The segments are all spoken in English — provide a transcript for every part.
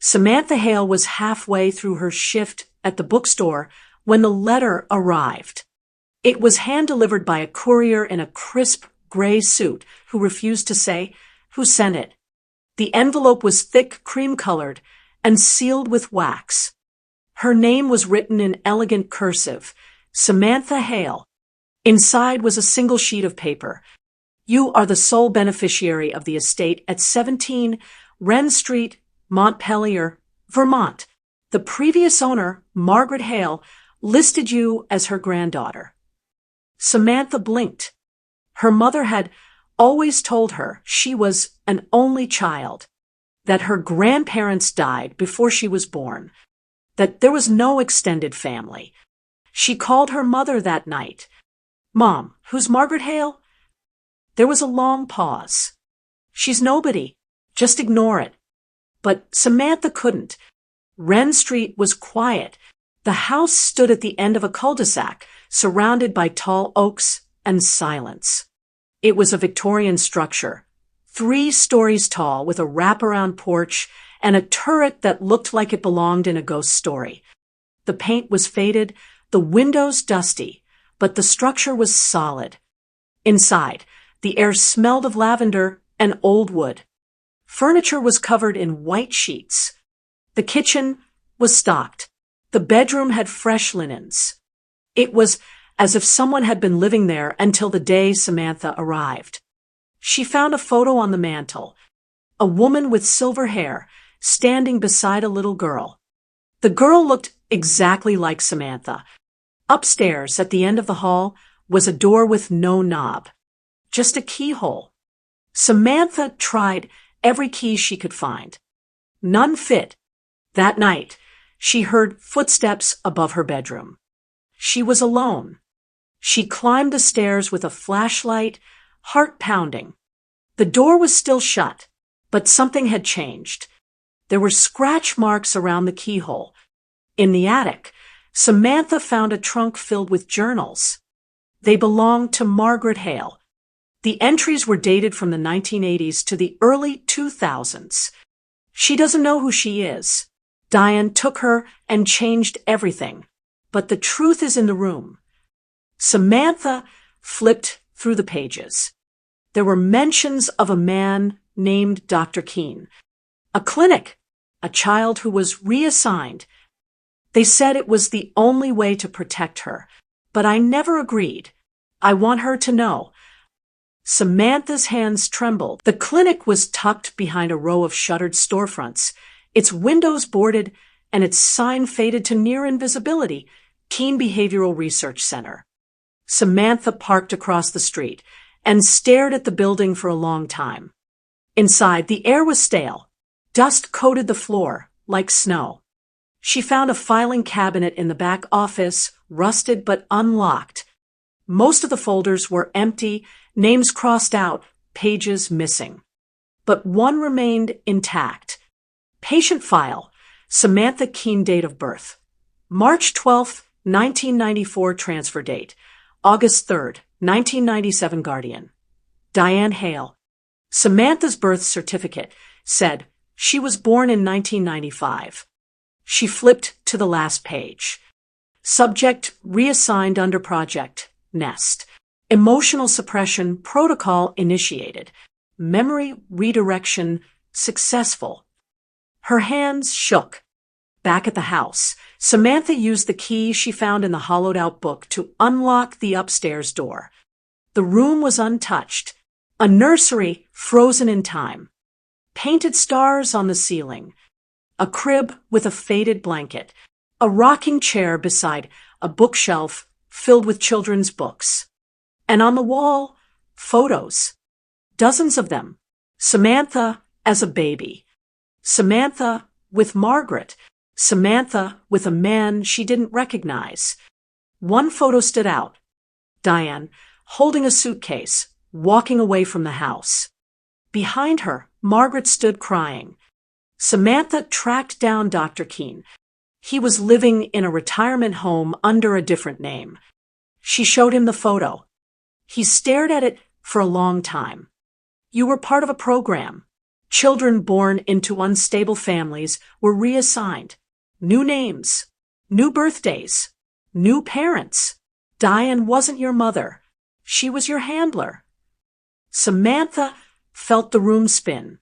Samantha Hale was halfway through her shift at the bookstore when the letter arrived. It was hand-delivered by a courier in a crisp gray suit who refused to say who sent it. The envelope was thick, cream-colored, and sealed with wax. Her name was written in elegant cursive, Samantha Hale. Inside was a single sheet of paper. You are the sole beneficiary of the estate at 17 Wren Street, Montpelier, Vermont. The previous owner, Margaret Hale, listed you as her granddaughter. Samantha blinked. Her mother had always told her she was an only child, that her grandparents died before she was born, that there was no extended family. She called her mother that night. Mom, who's Margaret Hale? There was a long pause. She's nobody. Just ignore it. But Samantha couldn't. Wren Street was quiet. The house stood at the end of a cul-de-sac, surrounded by tall oaks and silence. It was a Victorian structure, 3 stories tall with a wraparound porch and a turret that looked like it belonged in a ghost story. The paint was faded, the windows dusty, but the structure was solid. Inside, the air smelled of lavender and old wood. Furniture was covered in white sheets. The kitchen was stocked. The bedroom had fresh linens. It was as if someone had been living there until the day Samantha arrived. She found a photo on the mantel, a woman with silver hair standing beside a little girl. The girl looked exactly like Samantha. Upstairs, at the end of the hall, was a door with no knob, just a keyhole. Samantha tried every key she could find. None fit. That night, she heard footsteps above her bedroom. She was alone. She climbed the stairs with a flashlight, heart pounding. The door was still shut, but something had changed. There were scratch marks around the keyhole. In the attic, Samantha found a trunk filled with journals. They belonged to Margaret Hale. The entries were dated from the 1980s to the early 2000s. She doesn't know who she is. Diane took her and changed everything. But the truth is in the room. Samantha flipped through the pages. There were mentions of a man named Dr. Keene, a clinic, a child who was reassigned. They said it was the only way to protect her, but I never agreed. I want her to know. Samantha's hands trembled. The clinic was tucked behind a row of shuttered storefronts, its windows boarded and its sign faded to near invisibility, Keene Behavioral Research Center. Samantha parked across the street and stared at the building for a long time. Inside, the air was stale. Dust coated the floor like snow. She found a filing cabinet in the back office, rusted but unlocked. Most of the folders were empty, names crossed out, pages missing. But one remained intact. Patient file, Samantha Keene, date of birth. March 12, 1994 transfer date. August 3rd, 1997 guardian. Diane Hale. Samantha's birth certificate said she was born in 1995. She flipped to the last page. Subject reassigned under project Nest. Emotional suppression protocol initiated. Memory redirection successful. Her hands shook. Back at the house, Samantha used the key she found in the hollowed-out book to unlock the upstairs door. The room was untouched. A nursery frozen in time. Painted stars on the ceiling. A crib with a faded blanket. A rocking chair beside a bookshelf filled with children's books. And on the wall, photos. Dozens of them. Samantha as a baby. Samantha with Margaret. Samantha with a man she didn't recognize. One photo stood out. Diane, holding a suitcase, walking away from the house. Behind her, Margaret stood crying. Samantha tracked down Dr. Keene. He was living in a retirement home under a different name. She showed him the photo. He stared at it for a long time. You were part of a program. Children born into unstable families were reassigned. New names, new birthdays, new parents. Diane wasn't your mother. She was your handler. Samantha felt the room spin.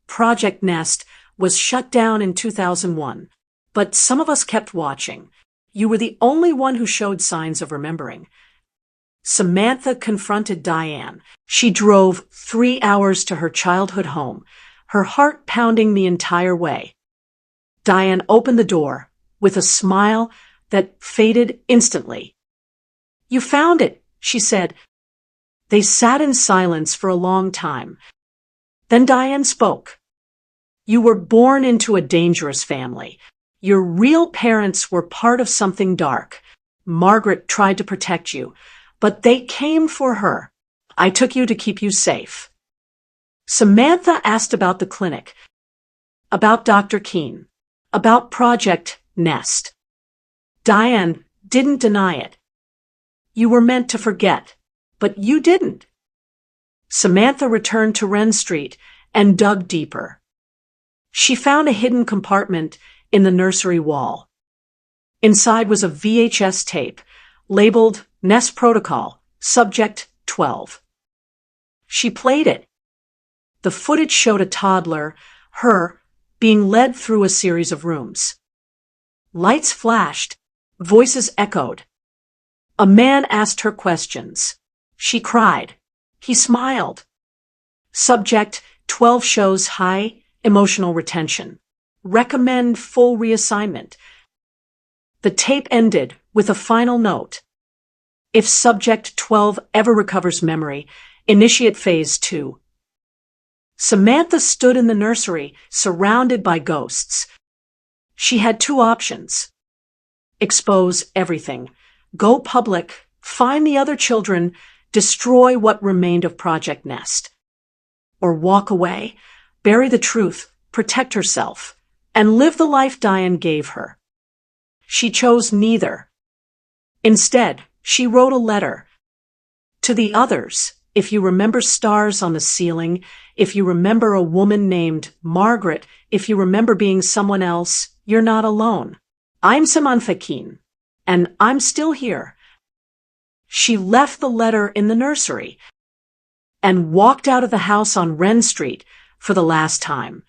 Project Nest was shut down in 2001, but some of us kept watching. You were the only one who showed signs of remembering. Samantha confronted Diane. She drove 3 hours to her childhood home, her heart pounding the entire way. Diane opened the door with a smile that faded instantly. "You found it," she said. They sat in silence for a long time. Then Diane spoke. "You were born into a dangerous family. Your real parents were part of something dark. Margaret tried to protect you, but they came for her. I took you to keep you safe." Samantha asked about the clinic, about Dr. Keene, about Project Nest. Diane didn't deny it. "You were meant to forget, but you didn't." Samantha returned to Wren Street and dug deeper. She found a hidden compartment in the nursery wall. Inside was a VHS tape labeled Nest Protocol, Subject 12. She played it. The footage showed a toddler, her, being led through a series of rooms. Lights flashed, voices echoed. A man asked her questions. She cried. He smiled. Subject 12 shows high emotional retention. Recommend full reassignment. The tape ended with a final note. If Subject 12 ever recovers memory, initiate Phase 2. Samantha stood in the nursery, surrounded by ghosts. She had two options. Expose everything. Go public. Find the other children. Destroy what remained of Project Nest. Or walk away, bury the truth, protect herself, and live the life Diane gave her. She chose neither. Instead, she wrote a letter. To the others, if you remember stars on the ceiling, if you remember a woman named Margaret, if you remember being someone else, you're not alone. I'm Samantha Keene, and I'm still here. She left the letter in the nursery and walked out of the house on Wren Street for the last time.